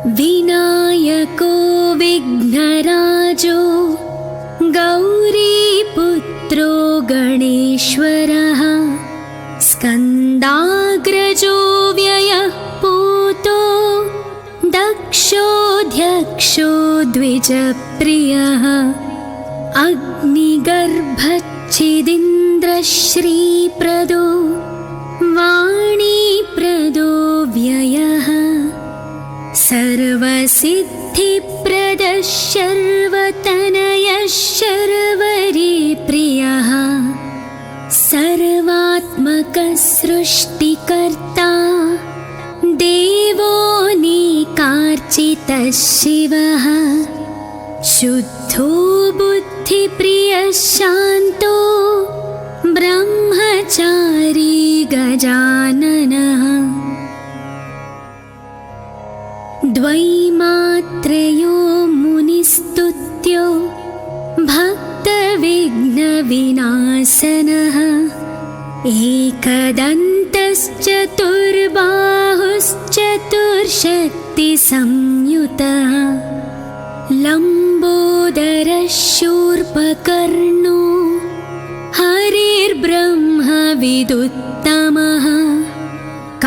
विनायको विघ्नराजो गौरीपुत्रो गणेश्वरः स्कन्दाग्रजो व्ययः पूतो दक्षोऽध्यक्षो द्विजप्रियः अग्निगर्भच्छिदिन्द्रश्रीप्रदो वाणीप्रदो व्ययः सर्वसिद्धिप्रदः शर्वतनयः शर्वरीप्रियः सर्वात्मकः सृष्टिकर्ता देवोऽनेकार्चितः शिवः शुद्धो बुद्धिप्रियः शान्तो ब्रह्मचारी गजाननः द्वैमात्रयो मुनिस्तुत्यो भक्तविघ्नविनाशनः एकदन्तश्चतुर्बाहुश्चतुर्शक्तिसंयुतः लम्बोदरः शूर्पकर्णो हरिर्ब्रह्मविदुत्तमः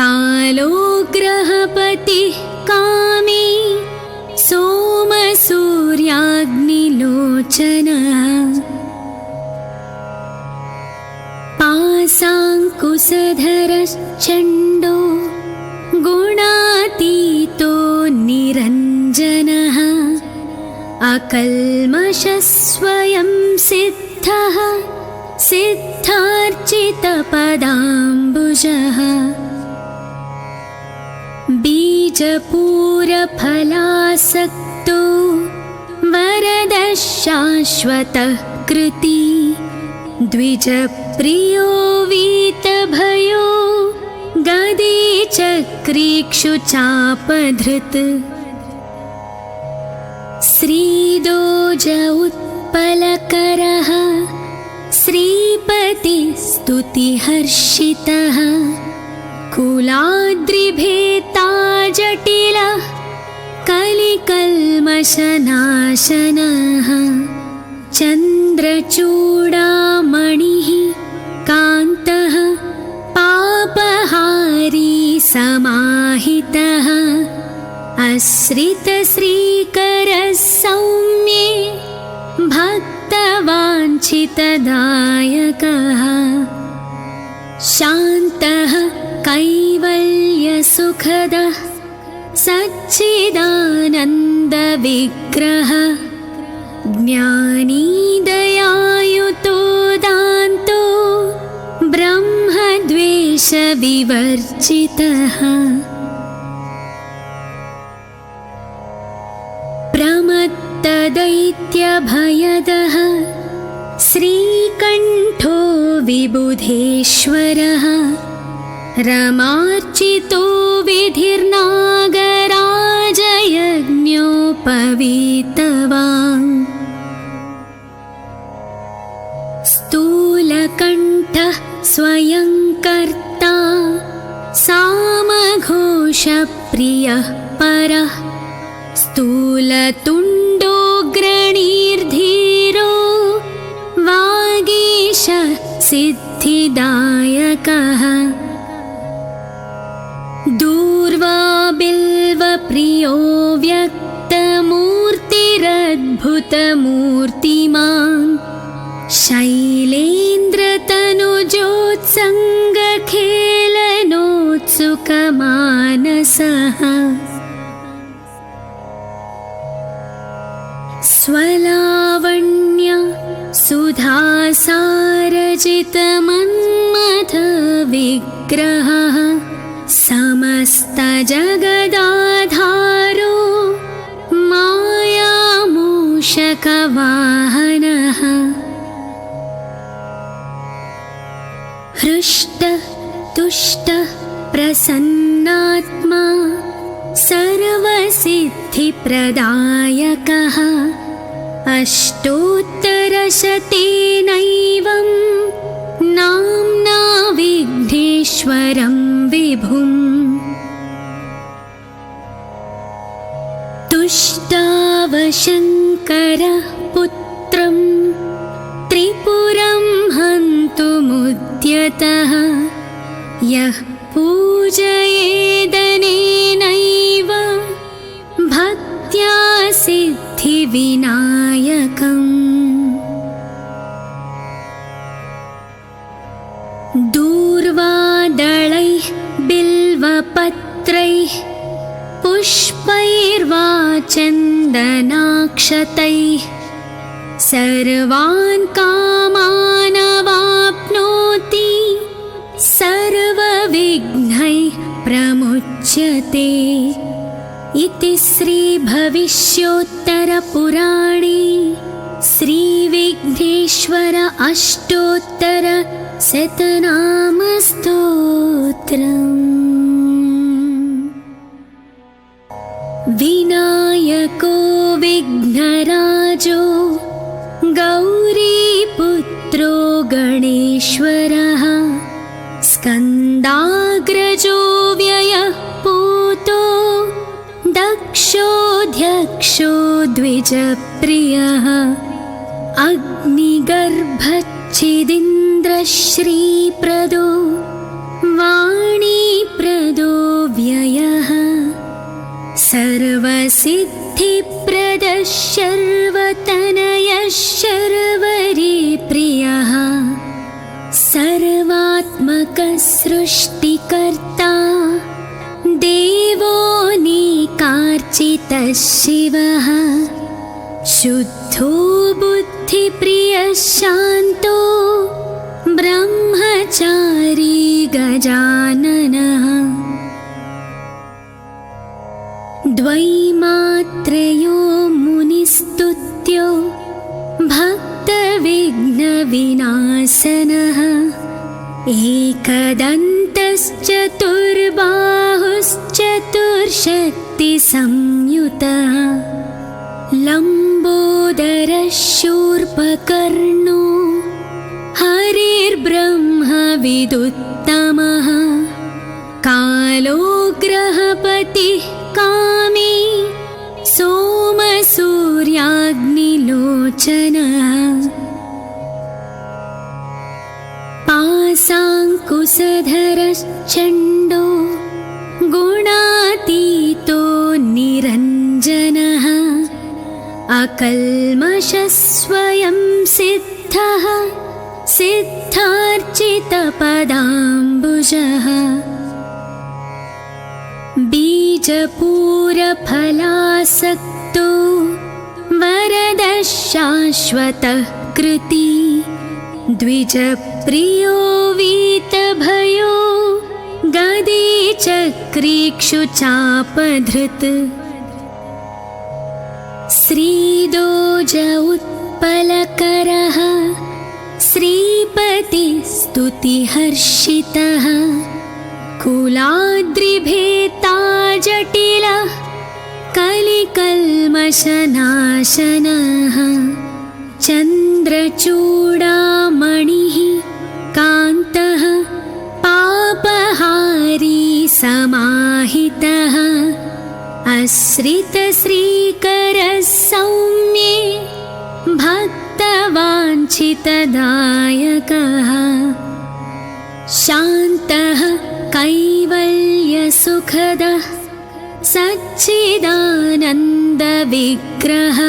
कालो ग्रहपतिः कामी सोमसूर्याग्निलोचनः पाशाङ्कुशधरश्चण्डो गुणातीतो निरञ्जनः अकल्मषः स्वयं सिद्धः सिद्धार्चितपदाम्बुजः बीजपूरफलासक्तो वरदः शाश्वतः कृती द्विजप्रियो वीतभयो गदी चक्रीक्षुचापधृत् श्रीदोज उत्पलकरः श्रीपतिस्तुतिहर्षितः कुलाद्रिभेता जटिलः कलिकल्मषनाशनः चन्द्रचूडामणिः कान्तः पापहारी समाहितः आश्रितश्रीकरः सौम्ये भक्तवाञ्छितदायकः शान्तः कैवल्यसुखदः सच्चिदानन्दविग्रहः ज्ञानी दयायुतो दान्तो ब्रह्मद्वेषविवर्जितः प्रमत्तदैत्यभयदः श्रीकण्ठो विबुधेश्वरः रमार्चितो विधिर्नागराजयज्ञोपवीतवान् स्थूलकण्ठः स्वयं कर्ता सामघोषप्रियः परः स्थूलतुण्डोऽग्रणीर्धीरो वागीशः सिद्धिदायकः दूर्वाबिल्वप्रियो व्यक्तमूर्तिरद्भुतमूर्तिमान् शैलेन्द्रतनुजोत्सङ्गखेलनोत्सुकमानसः स्वलावण्य सुधासारजितमन्मथविग्रहः समस्तजगदाधारो मायामूषकवाहनः हृष्टः तुष्टः प्रसन्नात्मा सर्वसिद्धिप्रदायकः अष्टोत्तरशतेनैवं नाम्ना विघ्नेश्वरं विभुम् तुष्टावशङ्करः पुत्रं त्रिपुरं हन्तुमुद्यतः यः पूजयेदनेनैव भक्त्या सिद्धिविनायकम् दूर्वादलैः बिल्वपत्रैः पुष्पैर्वा चन्दनाक्षतैः सर्वान् कामानवाप्नोति सर्वविघ्नैः प्रमुच्यते इति श्रीभविष्योत्तरपुराणे श्रीविघ्नेश्वर अष्टोत्तरशतनामस्तोत्रम्। विनायको विघ्नराजो गौरीपुत्रो गणेश्वरः स्कन्दाग्रजो व्ययः पूतो दक्षोऽध्यक्षो द्विजप्रियः अग्निगर्भच्छिदिन्द्रश्रीप्रदो वाणीप्रदो व्ययः सर्वसिद्धिप्रदः शर्वतनयः शर्वरीप्रियः सर्वात्मकः सृष्टिकर्ता देवोऽनेकार्चितः शिवः शुद्धो बुद्धिप्रियः शान्तो ब्रह्मचारी गजाननः द्वैमात्रयो मुनिस्तुत्यो भक्तविघ्नविनाशनः एकदन्तश्चतुर्बाहुश्चतुर्शक्तिसंयुतः लम्बोदरः शूर्पकर्णो हरिर्ब्रह्मविदुत्तमः कालो ग्रहपतिः कामी सोमसूर्याग्निलोचनः पाशाङ्कुशधरश्चण्डो गुणातीतो निरञ्जनः अकल्मषस्वयं सिद्धः सिद्धार्चितपदाम्बुजः बीजपूरफलासक्तो वरदः शाश्वतः कृती द्विजप्रियो वीतभयो गदीचक्रीक्षुचापधृत् श्रीदोज उत्पलकरः श्रीपतिस्तुतिहर्षितः कुलाद्रिभेता जटिलः कलिकल्मषनाशनः चन्द्रचूडामणिः कान्तः पापहारी समाहितः आश्रितश्रीकरः सौम्ये भक्तवाञ्छितदायकः शान्तः कैवल्यसुखदः सच्चिदानन्दविग्रहः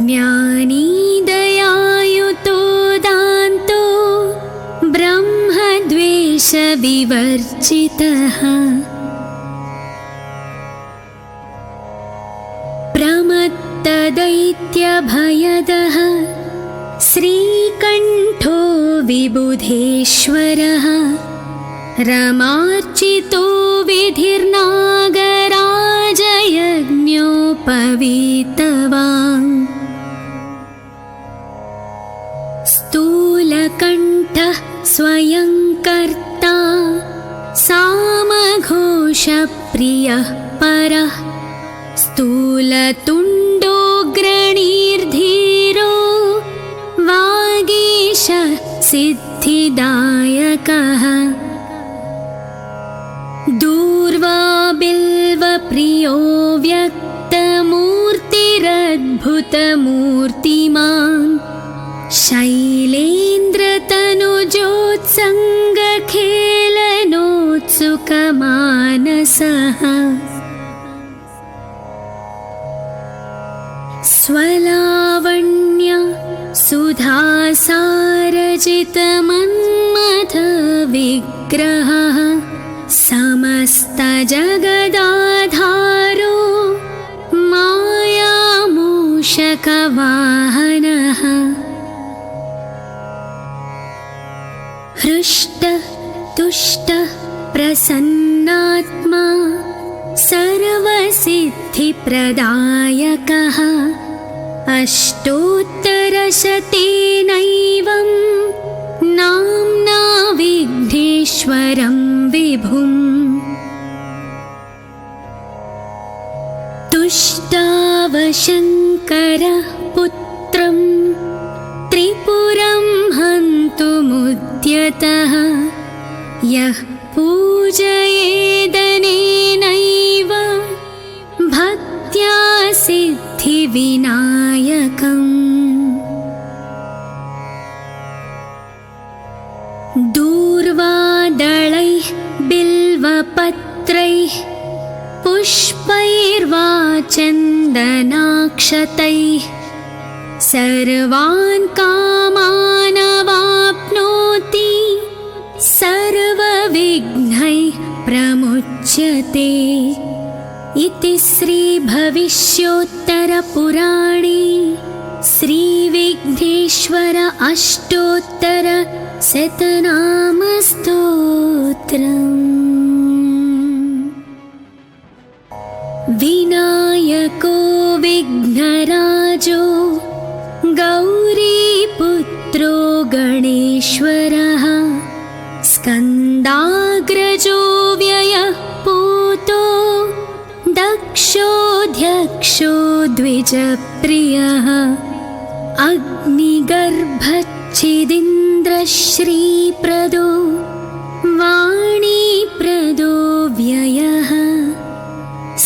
ज्ञानी दयायुतो दान्तो ब्रह्मद्वेषविवर्जितः प्रमत्तदैत्यभयदः श्रीकण्ठो विबुधेश्वरः रमार्चितो विधिर्नागराजयज्ञोपवीतवान् स्थूलकण्ठः स्वयं कर्ता सामघोषप्रियः परः स्थूलतुण्डोऽग्रणीर्धीरो वागीश सिद्धिदायकः दूर्वा बिल्वप्रियो व्यक्तवान् शक्तिरद्भुतमूर्तिमान् शैलेन्द्रतनुजोत्सङ्गखेलनोत्सुकमानसः स्वलावण्य सुधासारजितमन्मथविग्रहः समस्तजगदाधारो मायामूषकवाहनः हृष्टः तुष्टः प्रसन्नात्मा सर्वसिद्धिप्रदायकः अष्टोत्तरशतेनैवं नाम्ना विघ्नेश्वरं विभुम् तुष्टावशङ्करः पुत्रं त्रिपुरं हन्तुमुद्यतः यः पूजयेदनेनैव भक्त्या सिद्धिविनायकम् दूर्वादलैः बिल्वपत्रैः पुष्पैर्वा चन्दनाक्षतैः सर्वान् कामानवाप्नोति सर्वविघ्नैः प्रमुच्यते इति श्रीभविष्योत्तरपुराणे श्रीविघ्नेश्वर अष्टोत्तरशतनामस्तोत्रम्। विनायको विघ्नराजो गौरीपुत्रो गणेश्वरः स्कन्दाग्रजो व्ययः पूतो दक्षोऽध्यक्षो द्विजप्रियः अग्निगर्भच्छिदीन्द्रश्रीप्रदो वाणीप्रदो व्ययः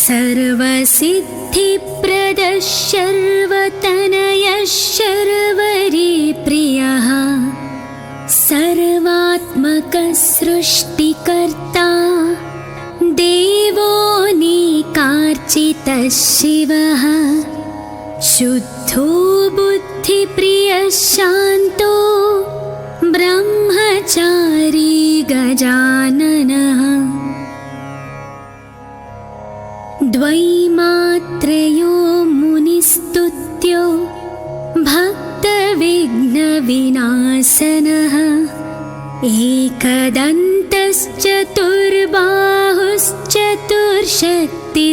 सर्वसिद्धिप्रदः शर्वतनयः शर्वरीप्रियः सर्वात्मकः सृष्टिकर्ता देवो निकार्चितः शिवः शुद्धो बुद्धिप्रियः शान्तो ब्रह्मचारी गजाननः द्वैमात्रयो मुनिस्तुत्यो भक्तविघ्नविनाशनः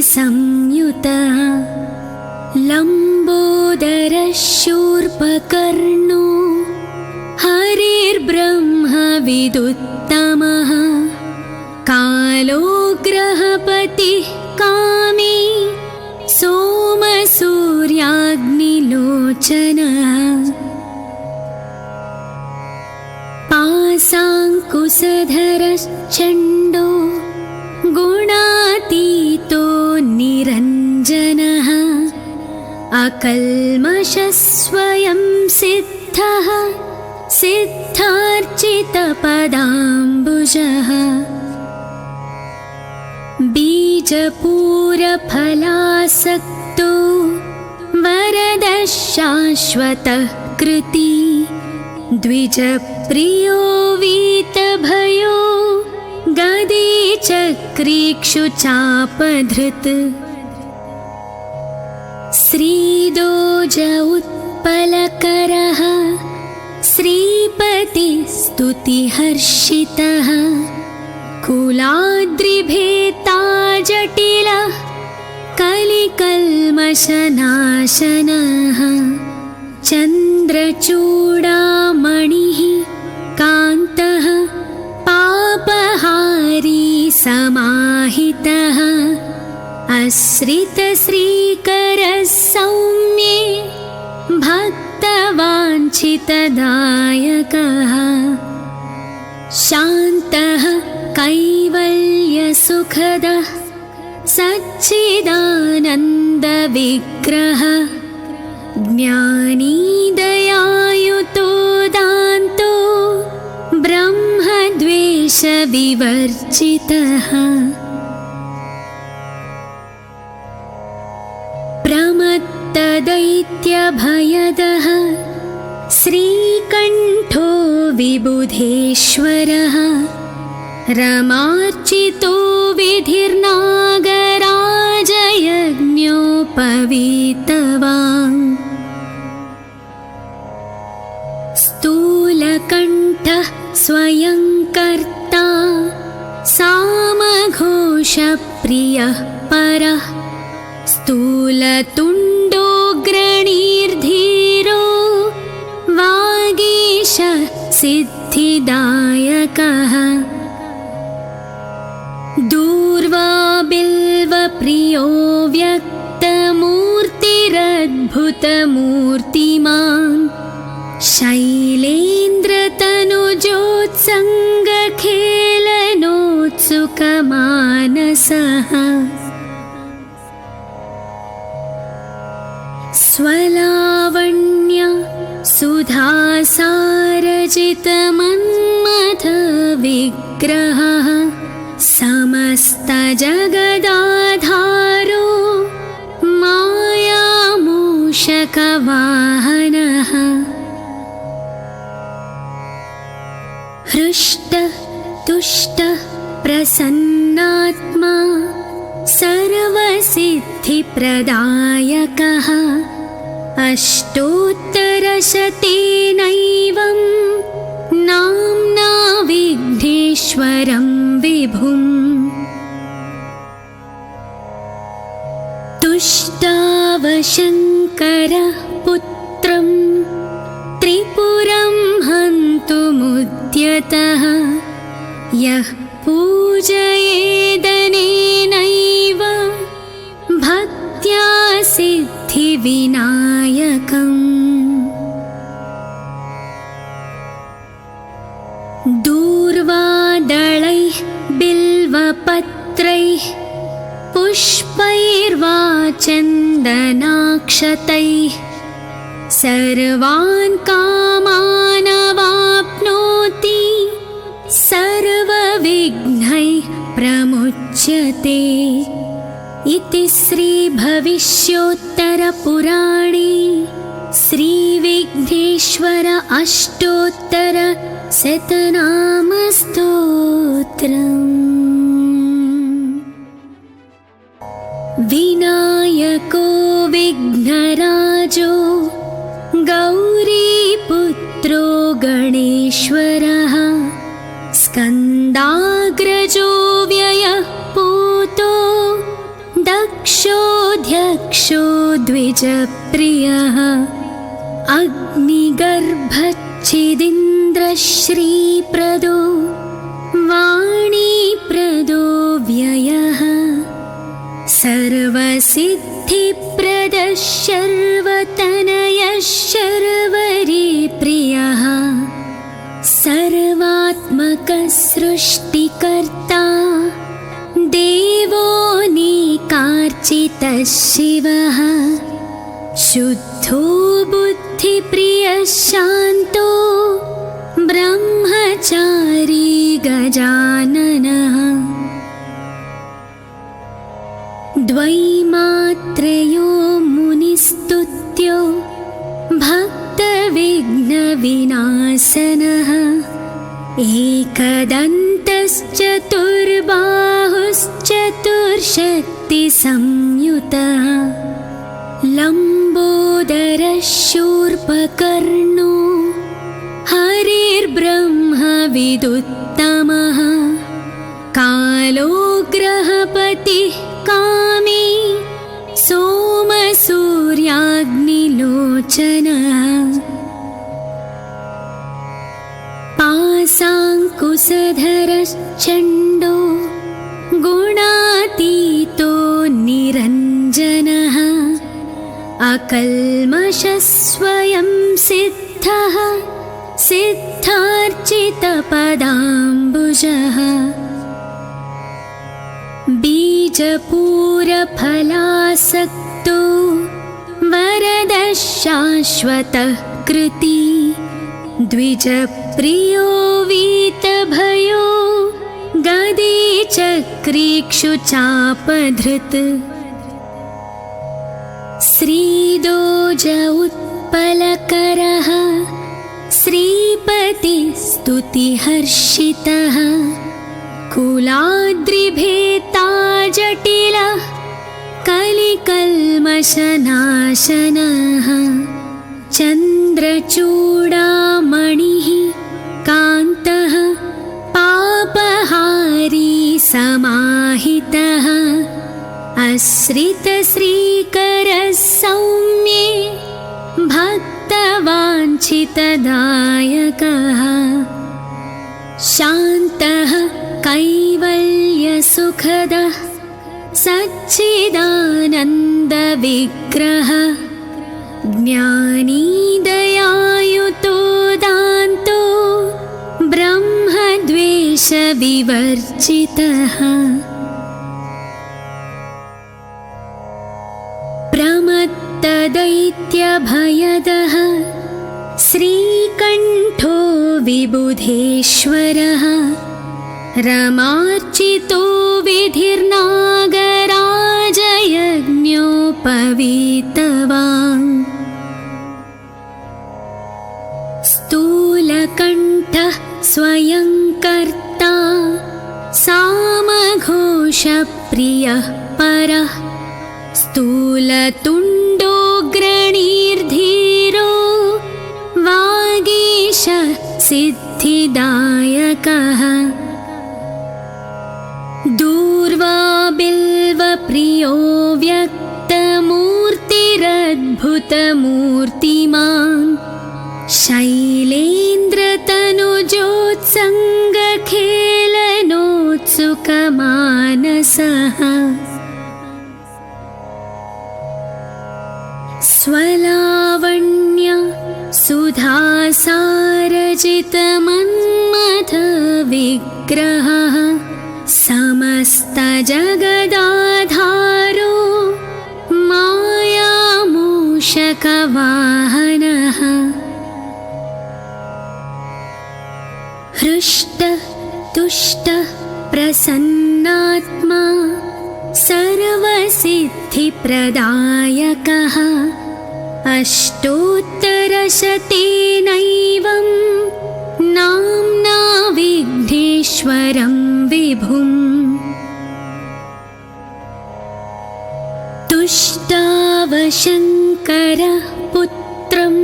एकदन्तश्चतुर्बाहुश्चतुर्शक्तिसंयुतः लम्बोदरः शूर्पकर्णो हरिर्ब्रह्मविदुत्तमः कालोग्रहपतिः कामी सोमसूर्याग्निलोचनः पाशाङ्कुशधरश्चण्डो गुणातीतो निरञ्जनः अकल्मषः स्वयं सिद्धः सिद्धार्चितपदाम्बुजः बीजपूरफलासक्तो वरदः शाश्वतः कृती द्विजप्रियो वीतभयो गदीचक्रीक्षुचापधृत् श्रीदोज उत्पलकरः श्रीपतिस्तुतिहर्षितः कुलाद्रिभेता जटिलः कलिकल्मषनाशनः चन्द्रचूडामणिः कान्तः पापहारी समाहितः आश्रितश्रीकरः सौम्ये भक्तवाञ्छितदायकः शान्तः कैवल्यसुखदः सच्चिदानन्दविग्रहः विवर्जितः प्रमत्तदैत्यभयदः श्रीकण्ठो विबुधेश्वरः रमार्चितो विधिर्नागराजयज्ञोपवीतवान् स्थूलकण्ठः स्वयं कर्ता सामघोषप्रियः परः स्थूलतुण्डोऽग्रणीर्धीरो वागीश सिद्धिदायकः दूर्वा बिल्वप्रियो व्यक्तमूर्तिरद्भुतमूर्तिमान् शैलेन्द्रतनुजोत्सङ्गखेलनोत्सुकमानसः स्वलावण्य सुधासारजितमन्मथविग्रहः समस्तजगदाधारो मायामूषकवाहनः हृष्टः तुष्टः प्रसन्नात्मा सर्वसिद्धिप्रदायकः अष्टोत्तरशतेनैवं नाम्ना विघ्नेश्वरं विभुम् तुष्टावशङ्करः पुत्रं त्रिपुरं हन्तुमुद्यतः यः पूजयेदनेनैव भक्त्या सिद्धिविनायकम् दूर्वादलैः बिल्वपत्रैः पुष्पैर्वा चन्दनाक्षतैः सर्वान् कामानवाप्नोति सर्वविघ्नैः प्रमुच्यते इति श्रीभविष्योत्तरपुराणे श्रीविघ्नेश्वर अष्टोत्तरशतनामस्तोत्रम्। विनायको विघ्नराजो गौरीपुत्रो गणेश्वरः स्कन्दाग्रजो व्ययः पूतो दक्षोऽध्यक्षो द्विजप्रियः अग्निगर्भच्छिदीन्द्रश्रीप्रदो वाणीप्रदो व्ययः सर्वसिद्धिप्रदः शर्वतनयः शर्वरीप्रियः सर्वात्मकः सृष्टिकर्ता देवोऽनेकार्चितः शिवः शुद्धो बुद्धिप्रियः शान्तो ब्रह्मचारी गजाननः द्वैमात्रयो मुनिस्तुत्यो भक्तविघ्नविनाशनः एकदन्तश्चतुर्बाहुश्चतुर्शक्तिसंयुतः लम्बोदरः शूर्पकर्णो हरिर्ब्रह्मविदुत्तमः कालो ग्रहपतिः कामी सोमसूर्याग्निलोचनः पाशाङ्कुशधरश्चण्डो गुणातीतो निरञ्जनः अकल्मषः स्वयं सिद्धः सिद्धार्चितपदाम्बुजः बीजपूरफलासक्तो वरदः शाश्वतः कृती द्विजप्रियो वीतभयो गदे चक्रीक्षुचापधृत् श्रीदोज उत्पलकरः श्रीपतिस्तुतिहर्षितः कुलाद्रिभेता जटिलः कलिकल्मषनाशनः चन्द्रचूडामणिः कान्तः पापहारी समाहितः आश्रितश्रीकरः सौम्ये भक्तवाञ्छितदायकः शान्तः कैवल्यसुखदः सच्चिदानन्दविग्रहः ज्ञानी दयायुतो दान्तो ब्रह्मद्वेषविवर्जितः प्रमत्तदैत्यभयदः श्रीकण्ठो विबुधेश्वरः रमार्चितो विधिर्नागराजयज्ञोपवीतवान् स्थूलकण्ठः स्वयं कर्ता सामघोषप्रियः परः स्थूलतुण्डोऽग्रणीर्धीरो वागीश सिद्धिदायकः दूर्वाबिल्वप्रियो व्यक्तमूर्तिरद्भुतमूर्तिमान् शैलेन्द्रतनुजोत्सङ्गखेलनोत्सुकमानसः स्वलावण्य सुधासारजितमन्मथविग्रहः समस्तजगदाधारो मायामूषकवाहनः हृष्टतुष्टः प्रसन्नात्मा सर्वसिद्धिप्रदायकः अष्टोत्तरशतेनैवं नाम्ना विघ्नेश्वरं विभुम् तुष्टावशङ्करः पुत्रं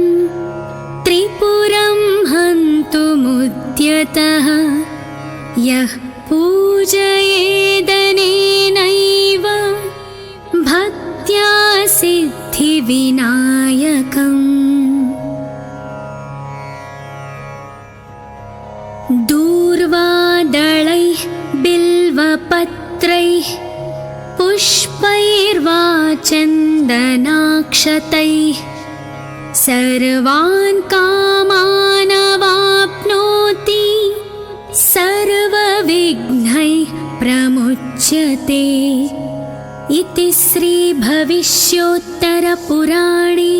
त्रिपुरं हन्तुमुद्यतः यः पूजयेदनेनैव भक्त्या सिद्धिविनायकम् दूर्वादलैः बिल्वपत्रैः पुष्पैर्वा चन्दनाक्षतैः सर्वान् कामानवाप्नोति सर्वविघ्नैः प्रमुच्यते इति श्रीभविष्योत्तरपुराणे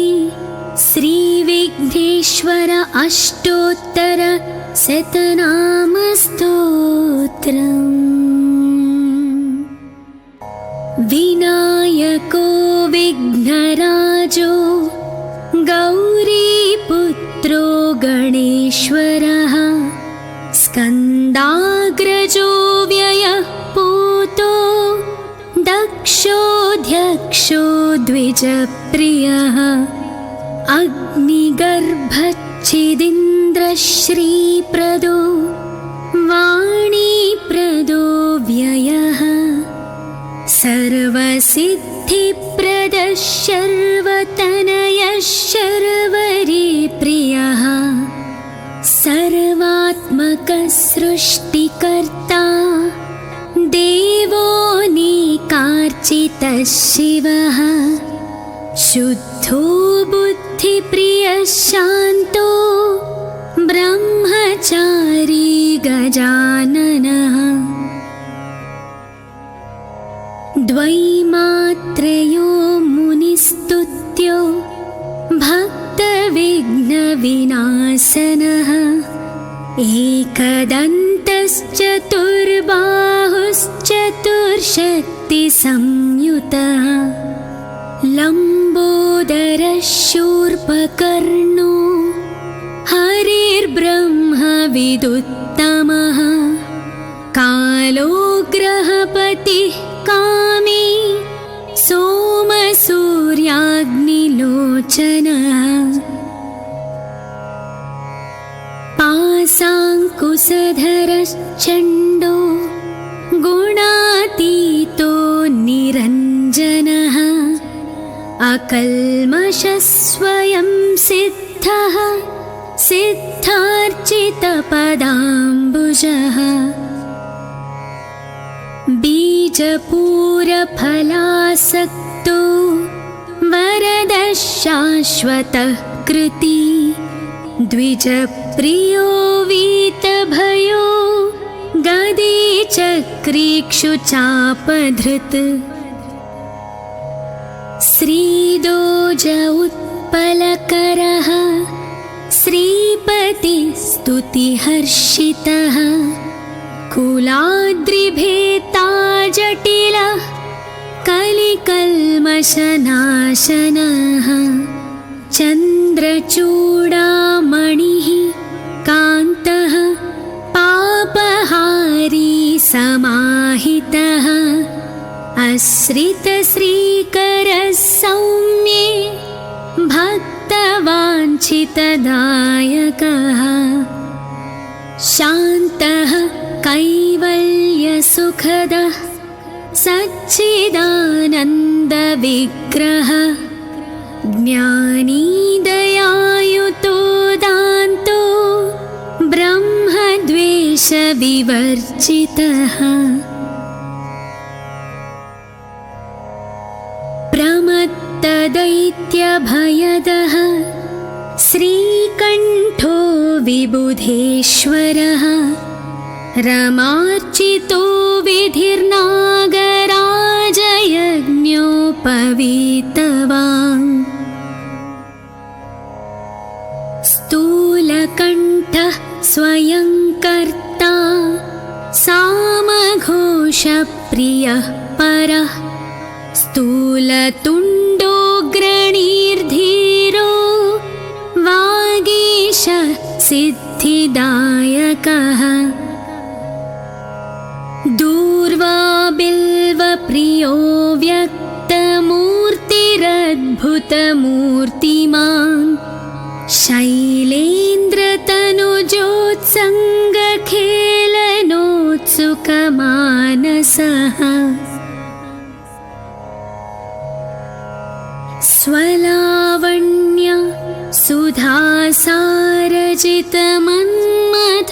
श्रीविघ्नेश्वर अष्टोत्तरशतनामस्तोत्रम्। विनायको विघ्नराजो गौरीपुत्रो गणेश्वरः स्कन्दाग्रजो व्ययः पूतो दक्षोऽध्यक्षो द्विजप्रियः अग्निगर्भच्छिदीन्द्रश्रीप्रदो वाणीप्रदो व्ययः सर्वसिद्धिप्रदः शर्वतनयः शर्वरीप्रियः सर्वात्मकः सृष्टिकर्ता देवोऽनेकार्चितः शिवः शुद्धो बुद्धिप्रियः शान्तो ब्रह्मचारी गजाननः द्वैमात्रयो मुनिस्तुत्यो भक्तविघ्नविनाशनः एकदन्तश्चतुर्बाहुश्चतुर्शक्तिसंयुतः लम्बोदरशूर्पकर्णो हरिर्ब्रह्मविदुत्तमः कालो ग्रहपतिः कामी सोमसूर्याग्निलोचनः पासाङ्कुशधरश्चण्डो गुणातीतो निरञ्जनः अकल्मषस्वयं सिद्धः सिद्धार्चितपदाम्बुजः बीजपूरफलासक्तो वरदः शाश्वतः कृती द्विजप्रियो वीतभयो गदीचक्रीक्षुचापधृत् श्रीदोज उत्पलकरः श्रीपतिस्तुतिहर्षितः कुलाद्रिभेताजटिलः कलिकल्मषनाशनः चन्द्रचूडामणिः कान्तः पापहारी समाहितः आश्रितश्रीकरः सौम्ये भक्तवाञ्छितदायकः शान्तः कैवल्यसुखदः सच्चिदानन्दविग्रहः ज्ञानी दयायुतो दान्तो ब्रह्मद्वेषविवर्जितः प्रमत्तदैत्यभयदः श्रीकण्ठो विबुधेश्वरः रमार्चितो विधिर्नागराजयज्ञोपवीतवान् स्थूलकण्ठः स्वयं कर्ता सामघोषप्रियः परः स्थूलतुण्डोऽग्रणीर्धीरो वागीशः सिद्धिदायकः दूर्वाबिल्वप्रियो व्यक्तमूर्तिरद्भुतमूर्तिमान् शैलेन्द्रतनुजोत्सङ्गखेलनोत्सुकमानसः स्वलावण्य सुधासारजितम